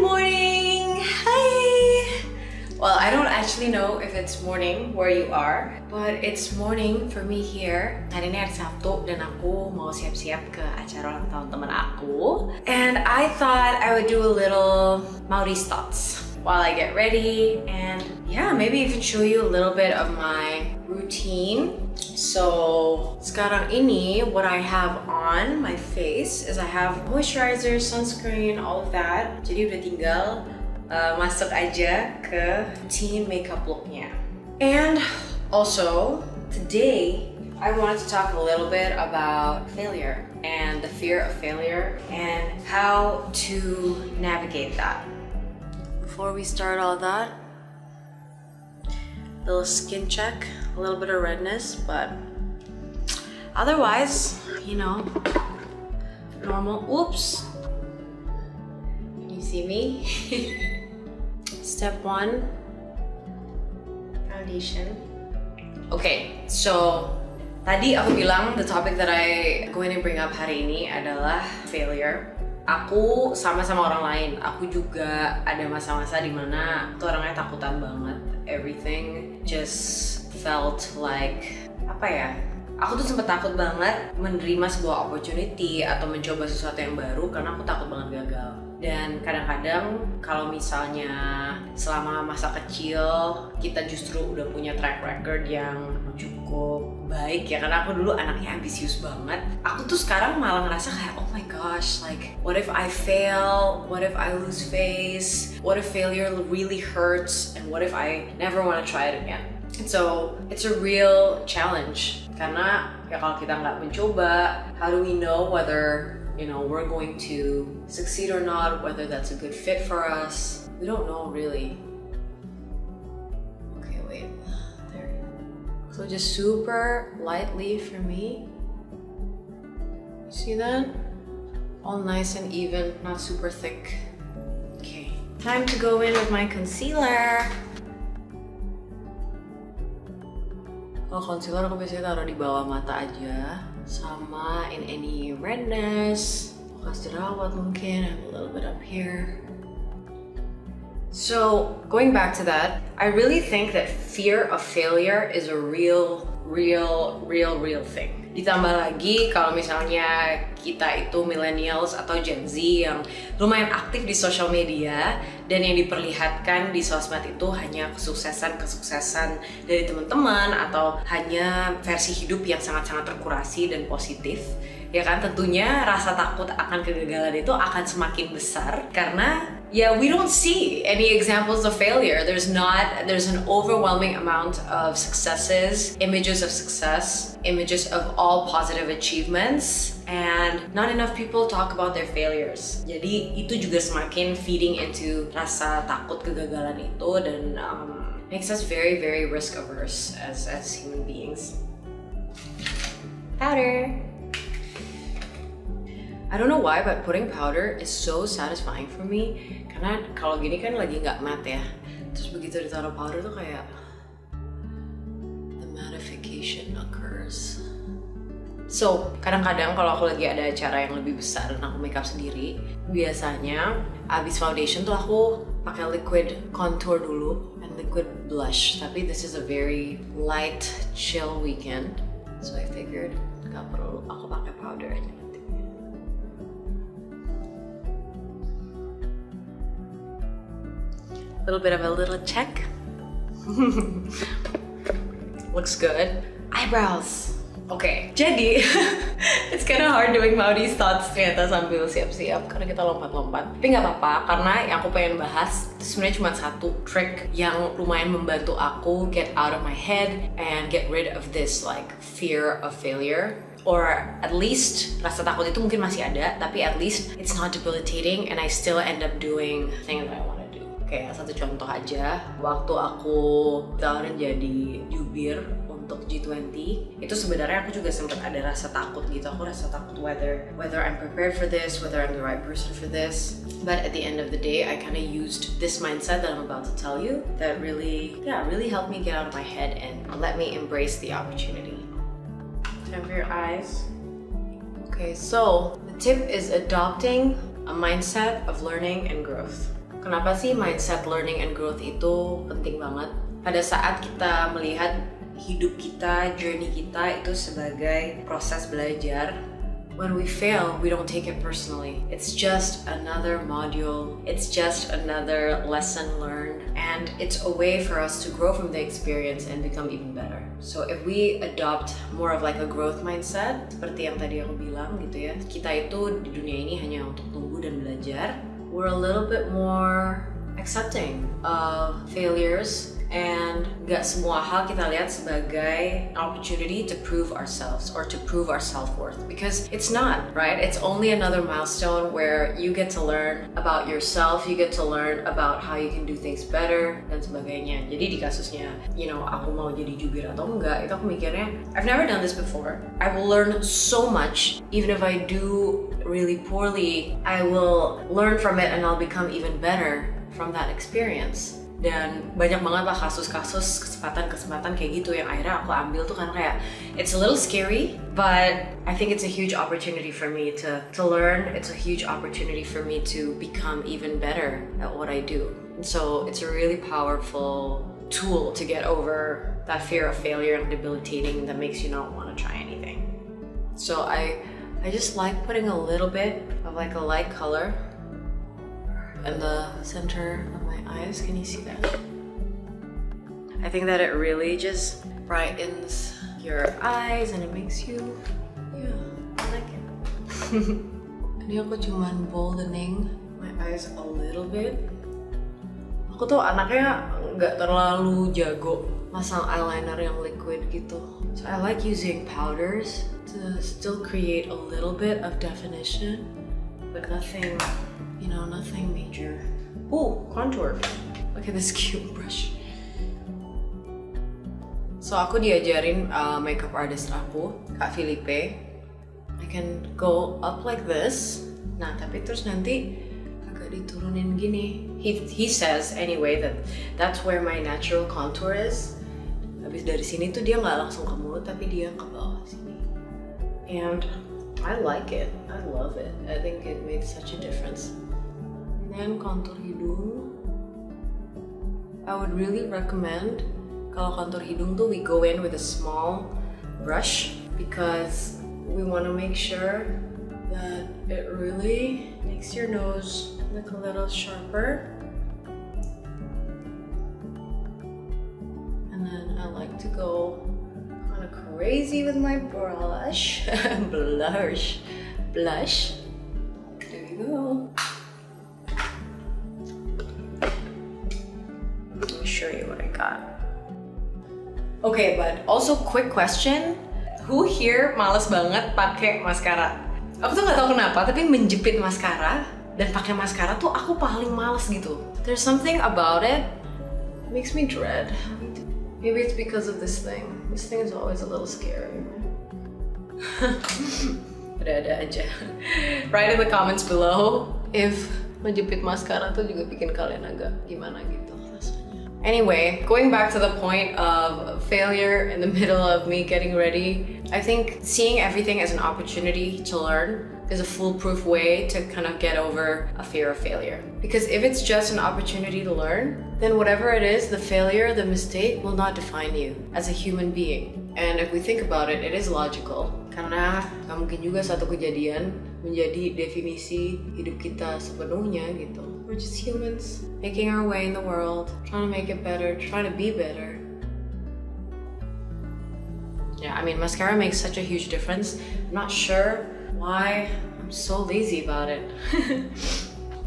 morning! Hi! Well, I don't actually know if it's morning where you are, but it's morning for me here. Hari ini hari Sabtu dan aku mau siap-siap ke acara ulang tahun teman aku. And I thought I would do a little Maurice thoughts while I get ready, and yeah, maybe even show you a little bit of my routine. So sekarang ini what I have on my face is I have moisturizer, sunscreen, all of that. Jadi udah tinggal masuk aja ke routine makeup looknya. And also today I wanted to talk a little bit about failure and the fear of failure and how to navigate that. Before we start all that, little skin check, a little bit of redness, but otherwise, you know, normal. Oops. Can you see me? Step 1, foundation. Okay, so tadi aku bilang the topic that I going to bring up hari ini adalah failure. Aku sama orang lain, aku juga ada masa-masa dimana tuh orangnya takutan banget. Everything just felt like, apa ya, aku tuh sempet takut banget menerima sebuah opportunity atau mencoba sesuatu yang baru karena aku takut banget gagal. Dan kadang-kadang kalau misalnya selama masa kecil kita justru udah punya track record yang cukup baik ya, karena aku dulu anaknya ambisius banget. Aku tuh sekarang malah ngerasa kayak, oh my gosh, like what if I fail? What if I lose face? What if failure really hurts? And what if I never want to try it again? And so it's a real challenge karena ya kalau kita nggak mencoba, how do we know whether we're going to succeed or not, whether that's a good fit for us? We don't know really. Okay, wait, there. So just super lightly for me. You see that? All nice and even, not super thick. Okay, time to go in with my concealer. Kalau concealer aku biasanya taruh di bawah mata aja, sama in any redness, bekas jerawat mungkin, I have a little bit up here. So going back to that, I really think that fear of failure is a real thing. Ditambah lagi kalau misalnya kita itu millennials atau Gen Z yang lumayan aktif di social media dan yang diperlihatkan di sosmed itu hanya kesuksesan dari teman-teman atau hanya versi hidup yang sangat-sangat terkurasi dan positif, ya kan, tentunya rasa takut akan kegagalan itu akan semakin besar karena we don't see any examples of failure. There's an overwhelming amount of successes, images of success, images of all positive achievements, and not enough people talk about their failures. Jadi itu juga semakin feeding into rasa takut kegagalan itu dan makes us very risk averse as human beings. Powder. I don't know why, but putting powder is so satisfying for me. Karena kalau gini kan lagi nggak matte ya. Terus begitu ditaruh powder tuh kayak the mattification occurs. So, kadang-kadang kalau aku lagi ada acara yang lebih besar dan aku makeup sendiri, biasanya abis foundation tuh aku pakai liquid contour dulu and liquid blush. Tapi this is a very light, chill weekend. So I figured nggak perlu aku pakai powder aja. Little bit of a little check. Looks good. Eyebrows. Okay, jadi it's kind of hard doing Maurice thoughts ternyata sambil siap-siap karena kita lompat-lompat. Tapi nggak apa-apa karena yang aku pengen bahas itu sebenarnya cuma satu trick yang lumayan membantu aku get out of my head and get rid of this like fear of failure. Or at least rasa takut itu mungkin masih ada, tapi at least it's not debilitating and I still end up doing the thing that I want. Kayak satu contoh aja, waktu aku ditawarin jadi jubir untuk G20, itu sebenarnya aku juga sempat ada rasa takut gitu. Aku rasa takut whether I'm prepared for this, whether I'm the right person for this. But at the end of the day, I kind of used this mindset that I'm about to tell you that really helped me get out of my head and let me embrace the opportunity. Cover your eyes. Okay, so the tip is adopting a mindset of learning and growth. Kenapa sih mindset learning and growth itu penting banget? Pada saat kita melihat hidup kita, journey kita itu sebagai proses belajar, when we fail, we don't take it personally. It's just another module. It's just another lesson learned. And it's a way for us to grow from the experience and become even better. So if we adopt more of like a growth mindset, seperti yang tadi aku bilang gitu ya, kita itu di dunia ini hanya untuk tumbuh dan belajar. We're a little bit more accepting of failures, and gak semua hal kita lihat sebagai opportunity to prove ourselves or to prove our self-worth, because it's not, right? It's only another milestone where you get to learn about yourself, you get to learn about how you can do things better dan sebagainya. Jadi di kasusnya, aku mau jadi jubir atau enggak, itu aku mikirnya, I've never done this before. I will learn so much, even if I do really poorly, I will learn from it and I'll become even better from that experience. Dan banyak banget lah kasus-kasus kesempatan-kesempatan kayak gitu yang akhirnya aku ambil tuh kan kayak it's a little scary, but I think it's a huge opportunity for me to learn. It's a huge opportunity for me to become even better at what I do. And so it's a really powerful tool to get over that fear of failure and debilitating that makes you not want to try anything. So I just like putting a little bit of like a light color in the center of my eyes. Can you see that? I think that it really just brightens your eyes and it makes you, yeah, I like it. Ini aku cuman boldening my eyes a little bit. Aku tuh anaknya nggak terlalu jago masang eyeliner yang liquid gitu. So I like using powders to still create a little bit of definition, but nothing major. Ooh, contour. Look at this cute brush. So aku diajarin makeup artist aku, Kak Filipe. I can go up like this. Nah, tapi terus nanti agak diturunin gini. He says anyway that's where my natural contour is. Habis dari sini tuh dia nggak langsung ke mulut, tapi dia ke bawah sini. And I like it. I love it. I think it makes such a difference. And contour hidung, I would really recommend kalau contour hidung tuh we go in with a small brush, because we want to make sure that it really makes your nose look a little sharper. And then I like to go kind of crazy with my blush. Blush. There you go. Show you what I got. Okay, but also quick question. Who here males banget pakai maskara? Aku tuh nggak tahu kenapa, tapi menjepit maskara dan pakai maskara tuh aku paling males gitu. There's something about it that makes me dread. Maybe it's because of this thing. This thing is always a little scary. Ada-ada aja. Write in the comments below if menjepit maskara tuh juga bikin kalian agak gimana gitu. Anyway, going back to the point of failure in the middle of me getting ready, I think seeing everything as an opportunity to learn is a foolproof way to kind of get over a fear of failure. Because if it's just an opportunity to learn, then whatever it is, the failure, the mistake will not define you as a human being. And if we think about it, it is logical. Karena gak mungkin juga satu kejadian menjadi definisi hidup kita sepenuhnya gitu. We're just humans, making our way in the world, trying to make it better, trying to be better. Yeah, I mean, mascara makes such a huge difference. I'm not sure why I'm so lazy about it.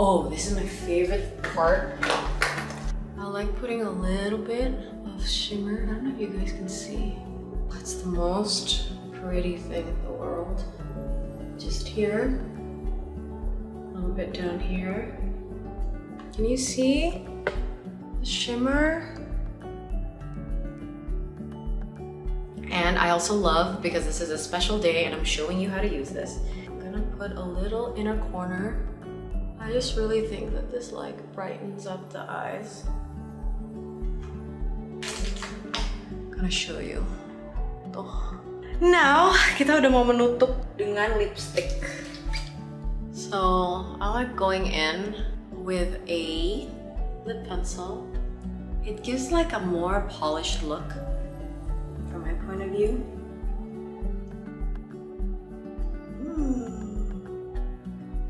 Oh, this is my favorite part. I like putting a little bit of shimmer. I don't know if you guys can see. That's the most pretty thing in the world. Just here, a little bit down here. Can you see the shimmer? And I also love, because this is a special day and I'm showing you how to use this, I'm gonna put a little inner corner. I just really think that this like brightens up the eyes. I'm gonna show you. Tuh. Now, kita udah mau menutup dengan lipstick. So, I like going in with a lip pencil. It gives like a more polished look from my point of view.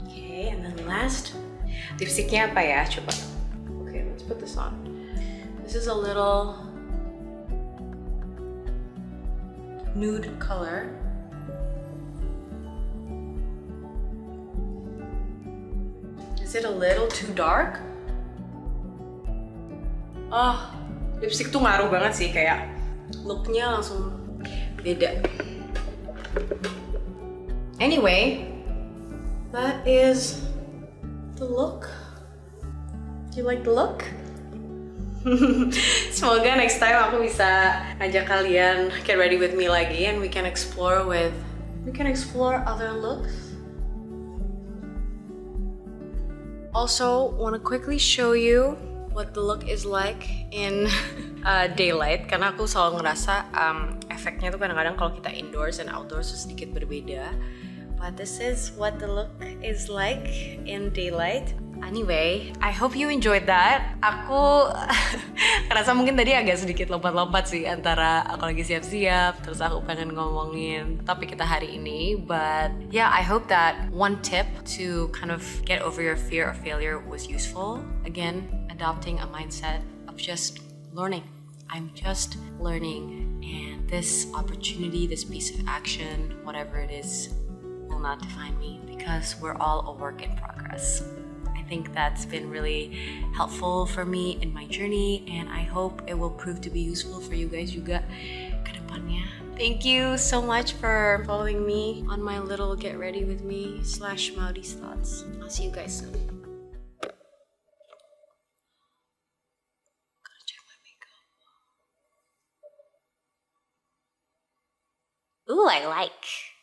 Okay, and then last, lipsticknya apa ya? Coba. Okay, let's put this on. This is a little nude color. Is it a little too dark? Oh, lipstick tuh ngaruh banget sih, kayak looknya langsung beda. Anyway, that is the look. Do you like the look? Semoga next time aku bisa ngajak kalian get ready with me lagi and we can explore other looks. Also, want to quickly show you what the look is like in daylight, karena aku selalu ngerasa efeknya tuh kadang-kadang kalau kita indoors and outdoors tuh sedikit berbeda. But this is what the look is like in daylight. Anyway, I hope you enjoyed that. Aku ngerasa mungkin tadi agak sedikit lompat-lompat sih antara aku lagi siap-siap terus aku pengen ngomongin topik kita hari ini. But yeah, I hope that one tip to kind of get over your fear of failure was useful. Again, adopting a mindset of just learning. I'm just learning, and this opportunity, this piece of action, whatever it is, will not define me because we're all a work in progress. I think that's been really helpful for me in my journey, and I hope it will prove to be useful for you guys juga ke depannya. Thank you so much for following me on my little get ready with me / Maudi's thoughts. I'll see you guys soon. Gotta check my makeup. Ooh, I like.